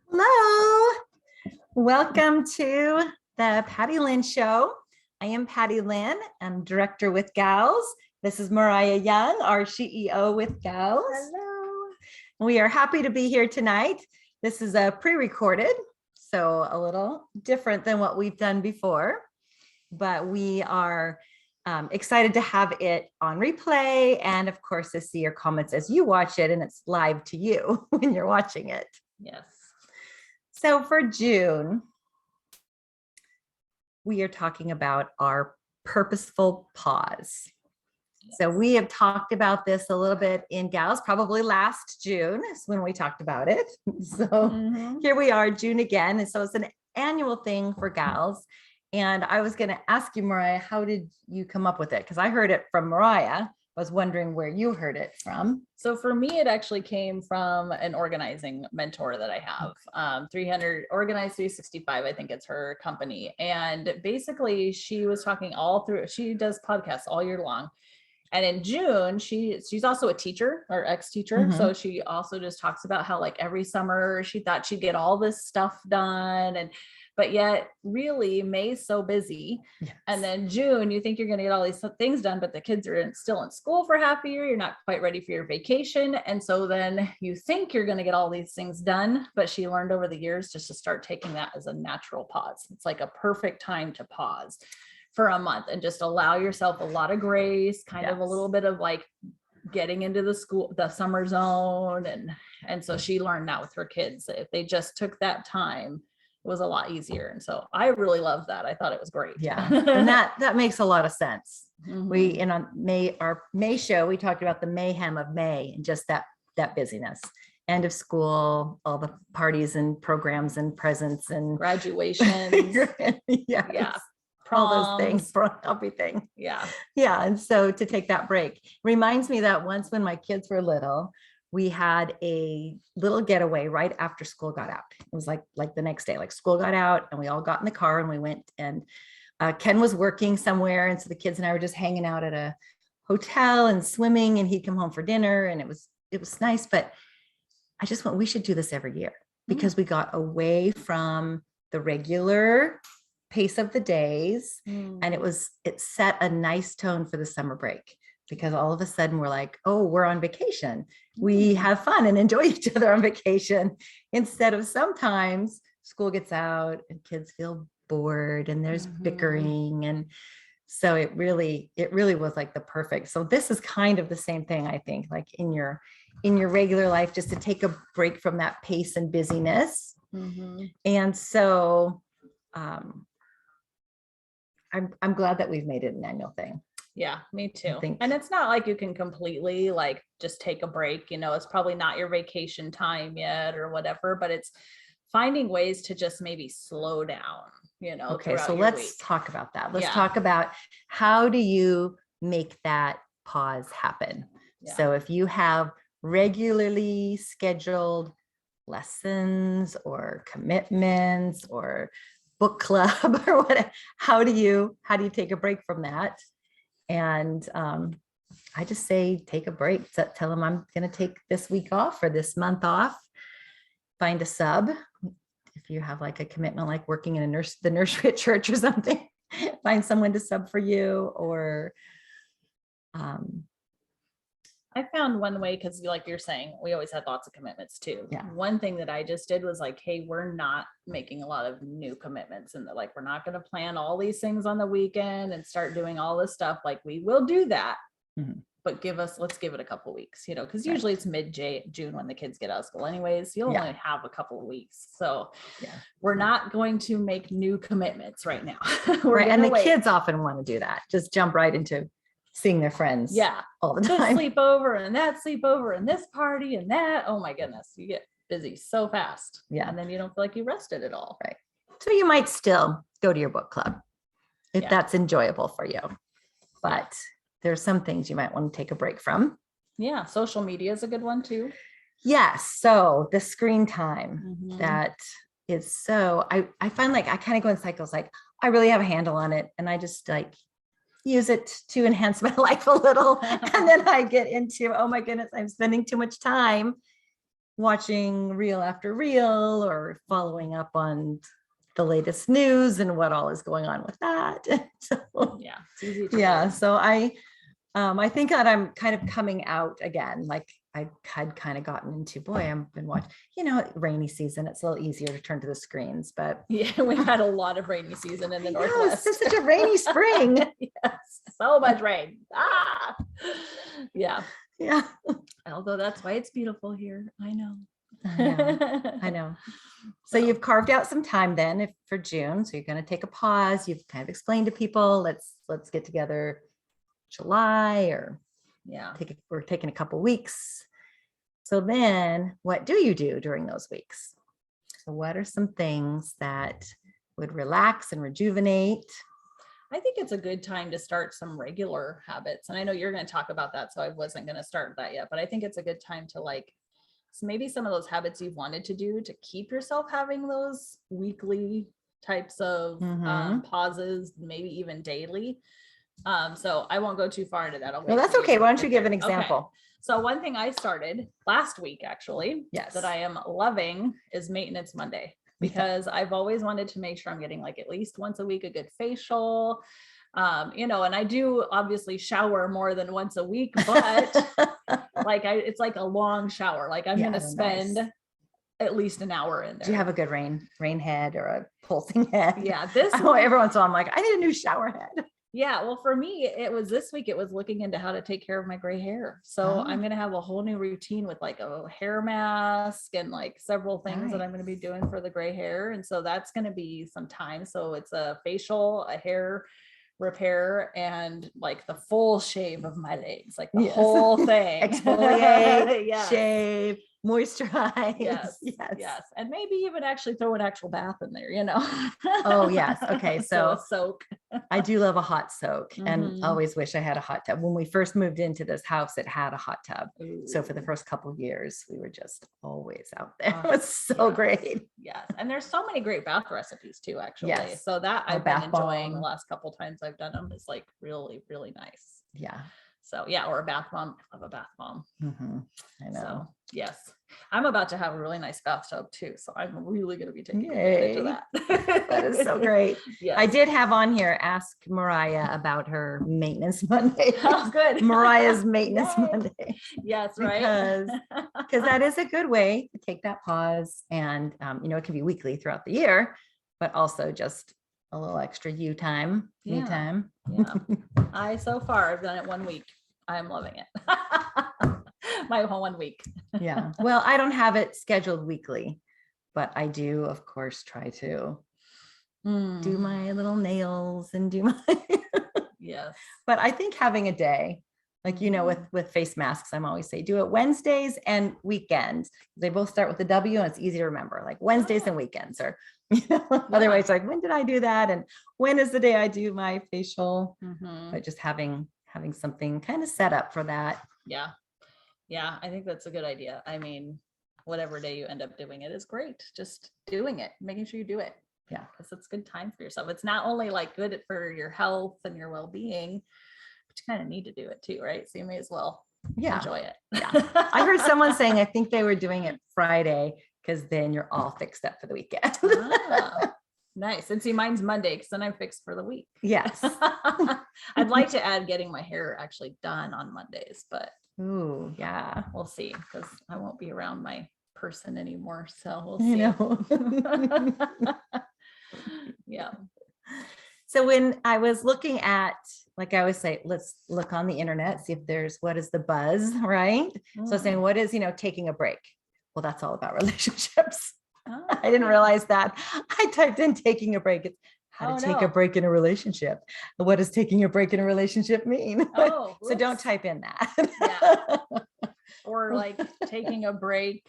Hello, welcome to the PattyLynn Show. I am PattyLynn. I'm director with G.A.L.S. This is Mariah Young, our CEO with G.A.L.S. Hello. We are happy to be here tonight. This is a pre-recorded, so a little different than what we've done before, but we are excited to have it on replay and of course to see your comments as you watch it, and it's live to you when you're watching it. Yes. So for June, we are talking about our purposeful pause. Yes. So we have talked about this a little bit in G.A.L.S, probably last June is when we talked about it. So here we are, June again. And so it's an annual thing for G.A.L.S. And I was going to ask you, Mariah, how did you come up with it? Because I heard it from Mariah. I was wondering where you heard it from. So for me, it actually came from an organizing mentor that I have. 300 Organize 365, I think it's her company. And basically she was talking all through, she does podcasts all year long. And in June, she's also a teacher or ex-teacher. So she also just talks about how like every summer she thought she'd get all this stuff done, but yet really May's so busy. Yes. And then June, you think you're going to get all these things done, but the kids are still in school for half a year. You're not quite ready for your vacation. And so then you think you're going to get all these things done, but she learned over the years just to start taking that as a natural pause. It's like a perfect time to pause for a month and just allow yourself a lot of grace, kind of a little bit of like getting into the summer zone. And so she learned that with her kids. If they just took that time, it was a lot easier. And so I really loved that. I thought it was great. Yeah. And that makes a lot of sense. We, in our May show, we talked about the mayhem of May and just that busyness. End of school, all the parties and programs and presents and graduations. Yeah. All those things, for everything. Yeah. And so to take that break reminds me that once when my kids were little, we had a little getaway right after school got out. It was like the next day, like school got out and we all got in the car and we went, and Ken was working somewhere. And so the kids and I were just hanging out at a hotel and swimming, and he'd come home for dinner, and it was nice. But I just went, we should do this every year, because we got away from the regular pace of the days. And it set a nice tone for the summer break, because all of a sudden we're like, oh, we're on vacation. We have fun and enjoy each other on vacation, instead of sometimes school gets out and kids feel bored and there's bickering. And so it really was like the perfect. So this is kind of the same thing, I think, like in your regular life, just to take a break from that pace and busyness. And so I'm glad that we've made it an annual thing. Yeah, me too. And it's not like you can completely like just take a break, it's probably not your vacation time yet or whatever, but it's finding ways to just maybe slow down, Okay, so let's talk about that. Let's talk about, how do you make that pause happen? So if you have regularly scheduled lessons or commitments or book club or whatever, how do you take a break from that? And I just say, take a break. Tell them I'm going to take this week off or this month off. Find a sub. If you have like a commitment, like working in the nursery at church or something, find someone to sub for you. Or I found one way, because like you're saying, we always had lots of commitments too. One thing that I just did was like, hey, we're not making a lot of new commitments, and like, we're not going to plan all these things on the weekend and start doing all this stuff. Like, we will do that, but let's give it a couple weeks, because usually it's mid-June when the kids get out of school anyways. You'll only have a couple of weeks. So we're not going to make new commitments right now. And the kids often want to do that. Just jump right into seeing their friends all the time. This sleepover and that sleepover and this party and that. Oh my goodness, you get busy so fast. And then you don't feel like you rested at all. Right. So you might still go to your book club if that's enjoyable for you. But there's some things you might want to take a break from. Yeah, social media is a good one too. Yes. So the screen time that is so, I find like I kind of go in cycles, like I really have a handle on it. And I just like use it to enhance my life a little. And then I get into, oh my goodness, I'm spending too much time watching reel after reel or following up on the latest news and what all is going on with that. So, Yeah, it's easy to yeah. do. So I think that I'm kind of coming out again. Like I had kind of gotten into, boy, I've been watching, rainy season. It's a little easier to turn to the screens, but Yeah, we've had a lot of rainy season in the Northwest. It's such a rainy spring. Yes, so much rain. Yeah. Yeah. Although that's why it's beautiful here. I know. I know. So you've carved out some time then for June. So you're going to take a pause. You've kind of explained to people, let's get together July, or yeah, we're taking a couple weeks. So then what do you do during those weeks? So what are some things that would relax and rejuvenate? I think it's a good time to start some regular habits. And I know you're going to talk about that, so I wasn't going to start that yet, but I think it's a good time to so maybe some of those habits you've wanted to do to keep yourself having those weekly types of pauses, maybe even daily. So I won't go too far into that. Well, that's okay. Why don't you give an example? Okay. So one thing I started last week, actually, yes, that I am loving is Maintenance Monday, because I've always wanted to make sure I'm getting at least once a week a good facial. And I do obviously shower more than once a week, but it's like a long shower. I'm going to spend at least an hour in there. Do you have a good rain head or a pulsing head? Yeah. Every once in a while I'm like, I need a new shower head. Yeah. Well, for me, this week, it was looking into how to take care of my gray hair. So I'm going to have a whole new routine with a hair mask and several things that I'm going to be doing for the gray hair. And so that's going to be some time. So it's a facial, a hair repair, and the full shave of my legs, the whole thing. Exfoliate, shave, moisturize. Yes. And maybe even actually throw an actual bath in there, Oh, yes. Okay. So a soak. I do love a hot soak, and always wish I had a hot tub. When we first moved into this house, it had a hot tub. Ooh. So for the first couple of years, we were just always out there. It was so great. Yes. And there's so many great bath recipes too, actually. Yes. So that I've been enjoying the last couple of times I've done them. Is really, really nice. Yeah. So yeah, or a bath bomb. I love a bath bomb. I know. So, yes. I'm about to have a really nice bathtub too. So I'm really going to be taking advantage of that. That is so great. Yes. I did have on here, ask Mariah about her Maintenance Monday. Oh, good. Mariah's Maintenance Monday. Yes, right. Because that is a good way to take that pause. And, it can be weekly throughout the year, but also just a little extra me time. Yeah. So far I've done it 1 week. I'm loving it. My whole 1 week. Yeah. Well, I don't have it scheduled weekly, but I do, of course, try to do my little nails and do my yes. But I think having a day, with face masks, I'm always say do it Wednesdays and weekends. They both start with a W, and it's easy to remember, Wednesdays and weekends, or otherwise when did I do that, and when is the day I do my facial? But just having something kind of set up for that. Yeah, I think that's a good idea. I mean, whatever day you end up doing it is great. Just doing it, making sure you do it. Yeah, because it's good time for yourself. It's not only good for your health and your well-being, but you kind of need to do it too, right? So you may as well enjoy it. Yeah. I heard someone saying, I think they were doing it Friday because then you're all fixed up for the weekend. Nice. And see, mine's Monday because then I'm fixed for the week. Yes. I'd like to add getting my hair actually done on Mondays, but ooh, yeah, we'll see, because I won't be around my person anymore. So we'll see. Yeah. So when I was looking at, I always say, let's look on the internet, see if what is the buzz, right? So saying, what is, taking a break? Well, that's all about relationships. I didn't realize that. I typed in taking a break. It's how to take a break in a relationship. What does taking a break in a relationship mean? So don't type in that. Or taking a break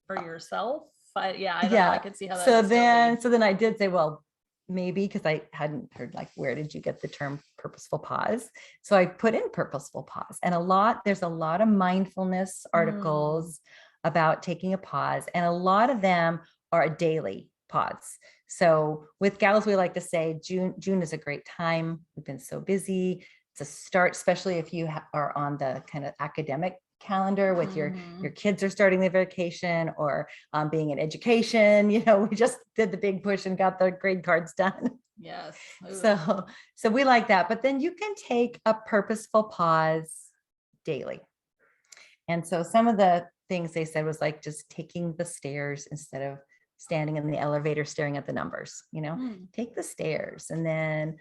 for yourself. I don't know. I could see how that. So then I did say, well, maybe, because I hadn't heard where did you get the term purposeful pause? So I put in purposeful pause, and there's a lot of mindfulness articles about taking a pause, and a lot of them are a daily pause. So with gals, we like to say June is a great time. We've been so busy. It's a start, especially if you are on the kind of academic calendar with your kids are starting their vacation or being in education. We just did the big push and got the grade cards done. Yes. So we like that. But then you can take a purposeful pause daily. And so some of the things they said was like just taking the stairs instead of standing in the elevator staring at the numbers, take the stairs. And then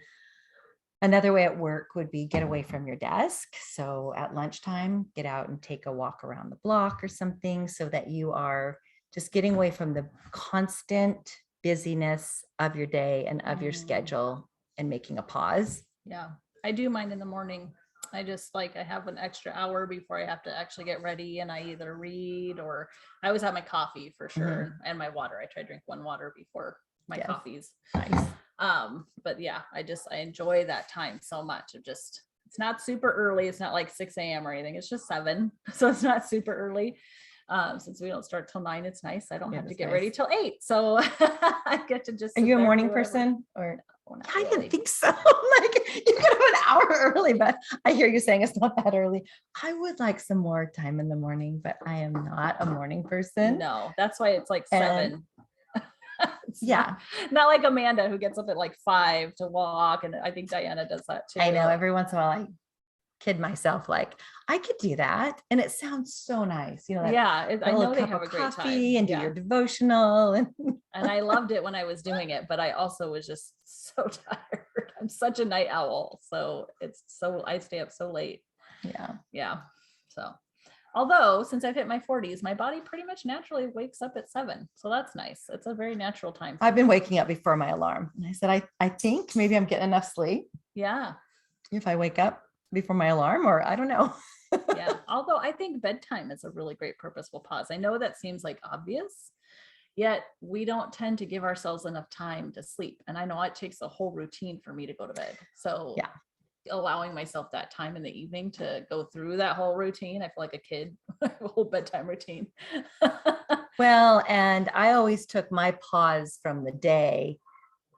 another way at work would be get away from your desk. So at lunchtime, get out and take a walk around the block or something so that you are just getting away from the constant busyness of your day and of your schedule and making a pause. Yeah, I do mine in the morning. I just I have an extra hour before I have to actually get ready, and I either read or I always have my coffee for sure and my water. I try to drink one water before my coffees. Nice. But yeah, I enjoy that time so much of just, it's not super early. It's not like 6 a.m. or anything. It's just 7. So it's not super early. Since we don't start till 9, it's nice. I don't have to get ready till 8. So I get to just. Are you a morning person or? No, I didn't think so. Like you could have an hour early, but I hear you saying it's not that early. I would like some more time in the morning, but I am not a morning person. No, that's why it's like 7. Yeah. Not like Amanda who gets up at like 5 to walk. And I think Diana does that too. I know every once in a while I kid myself, like I could do that. And it sounds so nice. I know they have a great time and do your devotional. And I loved it when I was doing it, but I also was just so tired. I'm such a night owl. So I stay up so late. Yeah. So although since I've hit my 40s, my body pretty much naturally wakes up at 7. So that's nice. It's a very natural time. I've been waking up before my alarm. And I said, I think maybe I'm getting enough sleep. Yeah. If I wake up before my alarm, or I don't know. Yeah. Although I think bedtime is a really great purposeful pause. I know that seems like obvious, yet we don't tend to give ourselves enough time to sleep. And I know it takes a whole routine for me to go to bed. So allowing myself that time in the evening to go through that whole routine. I feel like a kid, a whole bedtime routine. Well, and I always took my pause from the day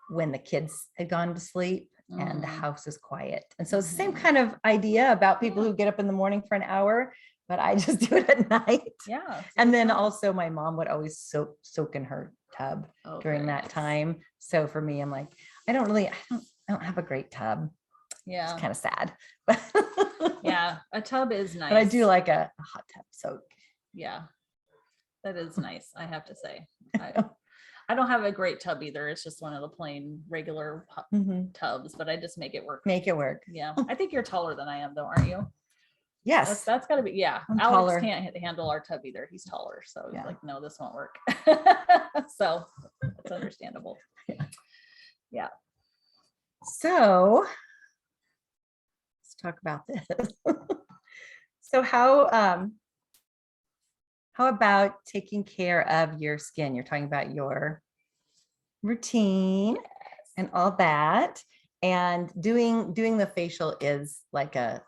when the kids had gone to sleep and the house is quiet. And so it's the same kind of idea about people who get up in the morning for an hour, but I just do it at night. Yeah. And then also my mom would always soak in her tub during that time. So for me, I'm like, I don't have a great tub. Yeah. It's kind of sad. Yeah. A tub is nice. But I do like a hot tub soak. Yeah. That is nice. I have to say. I don't have a great tub either. It's just one of the plain regular tubs, but I just make it work. Make it work. Yeah. I think you're taller than I am though, aren't you? Yes. That's gotta be, yeah. I'm Alex taller. Can't handle our tub either. He's taller. So he's like, no, this won't work. So it's understandable. Yeah. So let's talk about this. So how about taking care of your skin? You're talking about your routine and all that, and doing the facial is like a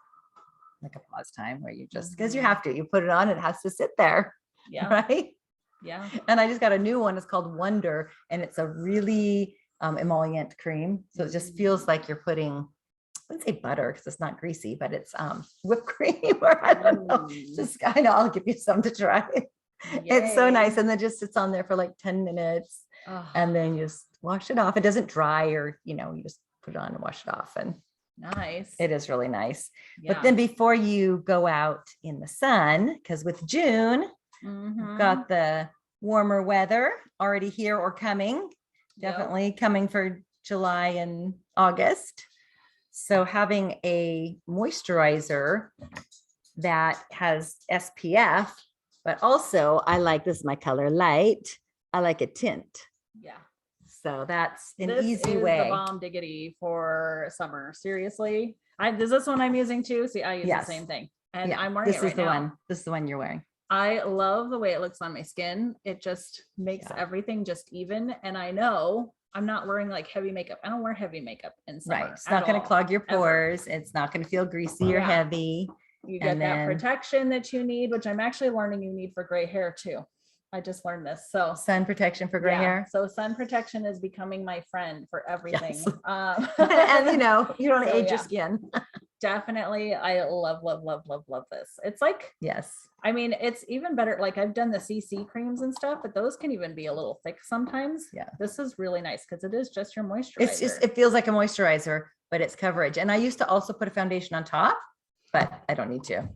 pause time where you just, because you have to, you put it on, it has to sit there. Yeah. Right. Yeah. And I just got a new one. It's called Wonder, and it's a really emollient cream. So it just feels like you're putting, I wouldn't say butter because it's not greasy, but it's whipped cream, or I don't know. Just, I know, I'll give you some to try. It's so nice. And then just sits on there for like 10 minutes and then you just wash it off. It doesn't dry, or, you just put it on and wash it off. And nice. it is really nice. Yeah. But then before you go out in the sun, because with June, we've got the warmer weather already here or coming, definitely coming for July and August. So having a moisturizer that has SPF, but also I like, this is my color, light. I like a tint. Yeah. So that's an This easy is way. the bomb diggity for summer. Seriously. This is one I'm using too. See, I use the same thing. And I'm wearing it right now. This is the one you're wearing. I love the way it looks on my skin. It just makes everything just even. And I know I'm not wearing like heavy makeup. I don't wear heavy makeup in summer. Right. It's not going to clog your pores. It's not going to feel greasy or heavy. You get that protection that you need, which I'm actually learning you need for gray hair too. I just learned this. So Sun protection for gray hair. So sun protection is becoming my friend for everything. Yes. And you know, you don't So, age your skin. Definitely. I love this. It's like, Yes. I mean, it's even better. Like I've done the CC creams and stuff, but those can even be a little thick sometimes. Yeah. This is really nice because it is just your moisturizer. It's just, it feels like a moisturizer, but it's coverage. And I used to also put a foundation on top, but I don't need to.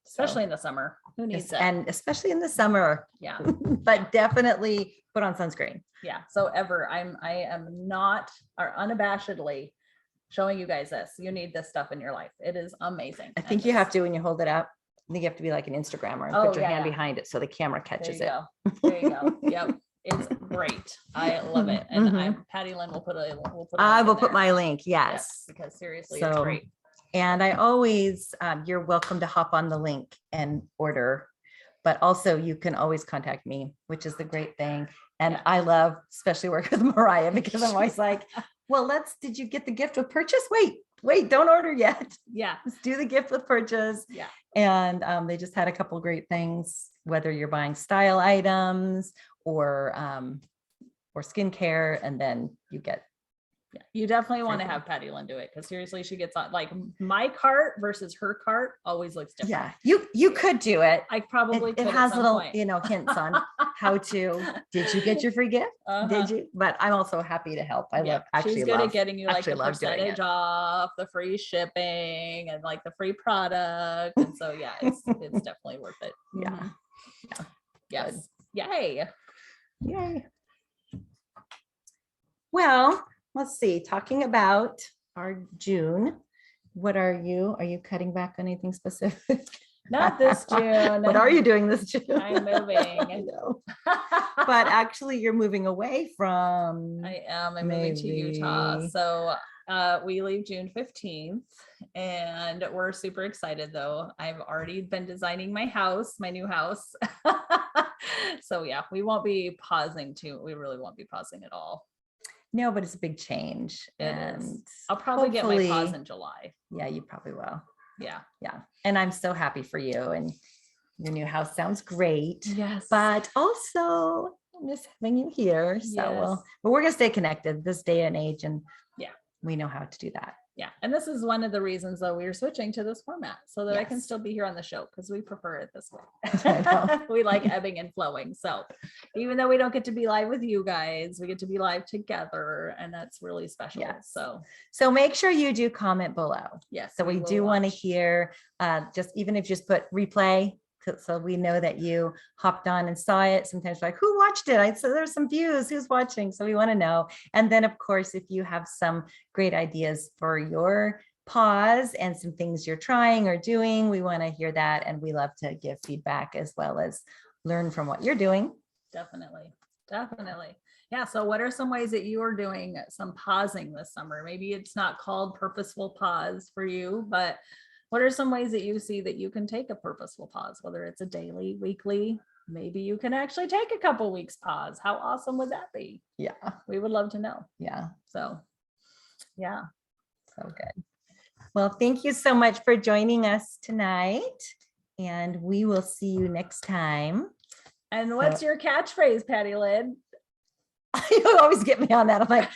Especially in the summer. Who needs it? And especially in the summer. Yeah. But definitely put on sunscreen. Yeah. So I am not, or unabashedly showing you guys this. You need this stuff in your life. It is amazing. I think you have to, when you hold it up, I think you have to be like an Instagrammer and put your hand behind it so the camera catches it. There you go. Yep. It's great. I love it. And PattyLynn will put I will put my link. Yes. Because seriously, it's great. And I always, you're welcome to hop on the link and order, but also you can always contact me, which is the great thing. And I love, especially work with Mariah, because I'm always like, well, did you get the gift with purchase? Wait, don't order yet. Yeah. Let's do the gift with purchase. Yeah. And they just had a couple of great things, whether you're buying style items or skincare, and then you get. Yeah, you definitely want to have PattyLynn do it because seriously, she gets on like my cart versus her cart always looks different. Yeah, you could do it. I probably it has little hints on how to. Did you get your free gift? Did you? But I'm also happy to help. She's good at getting you like the percentage off, the free shipping, and like the free product. And so yeah, it's definitely worth it. Yeah. Yes. Good. Yay. Well, let's see, talking about our June, what are you cutting back on anything specific? Not this June. What are you doing this June? I'm moving. I know. But actually you're moving away from. I am. I'm moving to Utah. So we leave June 15th and we're super excited though. I've already been designing my new house. So yeah, we won't be pausing we really won't be pausing at all. No, but it's a big change. And I'll probably get my pause in July. Yeah, you probably will. Yeah. And I'm so happy for you, and your new house sounds great. Yes. But also I miss having you here. So but we're gonna stay connected this day and age, and we know how to do that. Yeah. And this is one of the reasons that we're switching to this format so that I can still be here on the show because we prefer it this way. We like ebbing and flowing. So even though we don't get to be live with you guys, we get to be live together, and that's really special. Yes. So make sure you do comment below. Yes. So we do want to hear, just even if you just put replay, so we know that you hopped on and saw it. Sometimes we're like, who watched it? I said there's some views, who's watching? So we want to know. And then of course, if you have some great ideas for your pause and some things you're trying or doing, we want to hear that. And we love to give feedback as well as learn from what you're doing. Definitely. Yeah. So what are some ways that you are doing some pausing this summer? Maybe it's not called purposeful pause for you, but what are some ways that you see that you can take a purposeful pause, whether it's a daily, weekly, maybe you can actually take a couple weeks pause. How awesome would that be? Yeah. We would love to know. Yeah. So, yeah. So good. Well, thank you so much for joining us tonight, and we will see you next time. And what's your catchphrase, PattyLynn? You always get me on that. I'm like,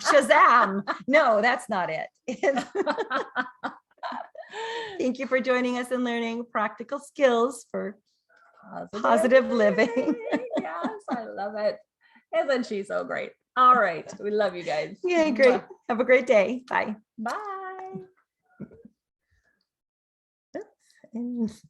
Shazam. No, that's not it. Thank you for joining us and learning practical skills for positive living. Yes, I love it. Isn't she so great? All right. We love you guys. Yeah, great. Have a great day. Bye. Bye. Oops.